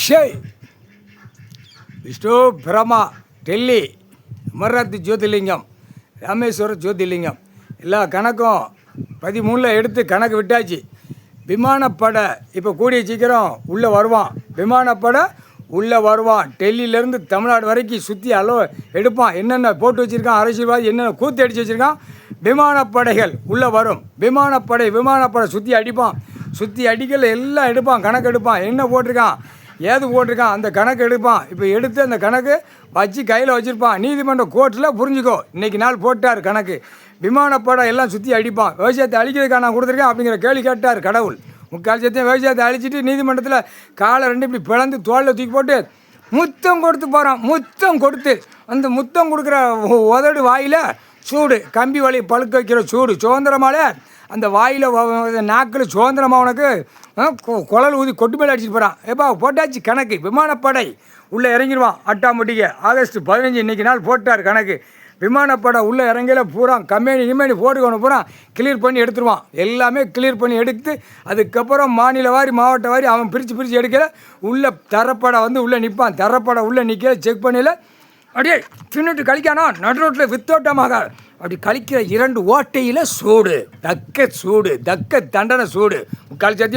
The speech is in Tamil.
அக்ஷய், விஷ்ணு, பிரமா, டெல்லி, அமர்நாத் ஜோதிர்லிங்கம், ராமேஸ்வரம் ஜோதிர்லிங்கம் எல்லா கணக்கும் 13 எடுத்து கணக்கு விட்டாச்சு. விமானப்படை இப்போ கூடிய சீக்கிரம் உள்ளே வருவான். விமானப்படை உள்ளே வருவான். டெல்லியிலேருந்து தமிழ்நாடு வரைக்கும் சுற்றி எடுப்பான். என்னென்ன போட்டு வச்சுருக்கான், அரசியல்வாதி என்னென்ன கூத்து அடித்து வச்சுருக்கான். விமானப்படைகள் உள்ளே வரும். விமானப்படை சுற்றி அடிப்பான். சுற்றி அடிக்கல எல்லாம் எடுப்பான். கணக்கு எடுப்பான். என்ன போட்டிருக்கான், ஏது போட்டிருக்கான், அந்த கணக்கு எடுப்பான். இப்போ எடுத்து அந்த கணக்கு வச்சு கையில் வச்சுருப்பான். நீதிமன்ற கோர்ட்டில் புரிஞ்சுக்கோ, இன்றைக்கி நாள் போட்டார் கணக்கு. விமானப்படம் எல்லாம் சுற்றி அடிப்பான். விவசாயத்தை அழிக்கிறதுக்காக நான் கொடுத்துருக்கேன் அப்படிங்கிற கேள்வி கேட்டார் கடவுள். முக்கால் சத்தையும் விவசாயத்தை அழிச்சிட்டு நீதிமன்றத்தில் காலை 2 இப்படி பிளந்து தோளில் தூக்கி போட்டு முத்தம் கொடுத்து போகிறான். முத்தம் கொடுத்து அந்த முத்தம் கொடுக்குற உதடு வாயில் சூடு, கம்பி வலி பழுக்க வைக்கிற சூடு, சுதந்திரமால அந்த வாயில் நாக்கில் சுதந்திரமாக உனக்கு குழல் ஊதி கொட்டு மேலே அடிச்சுட்டு போகிறான். எப்பா போட்டாச்சு கணக்கு. விமானப்படை உள்ளே இறங்கிடுவான். அட்டாம்பட்டிகை ஆகஸ்ட் 15 இன்றைக்கி நாள் போட்டார் கணக்கு. விமானப்படை உள்ளே இறங்கல பூரா கம்பெனி போட்டுக்கணும் பூரா கிளியர் பண்ணி எடுத்துருவான். எல்லாமே கிளியர் பண்ணி எடுத்து அதுக்கப்புறம் மாநில வாரி மாவட்ட வாரி அவன் பிரித்து எடுக்கல. உள்ளே தரப்படை உள்ளே நிற்பான். தரப்படை உள்ளே நிற்கல, செக் பண்ணல, அப்படியே தின்னுட்டு கழிக்கானோ நடு ரோட்டில் வித்தோட்டமாக அப்படி கழிக்கிற 2 ஓட்டையில் சூடு, தக்க தண்டனை சூடு. முக்கால் சத்தியம்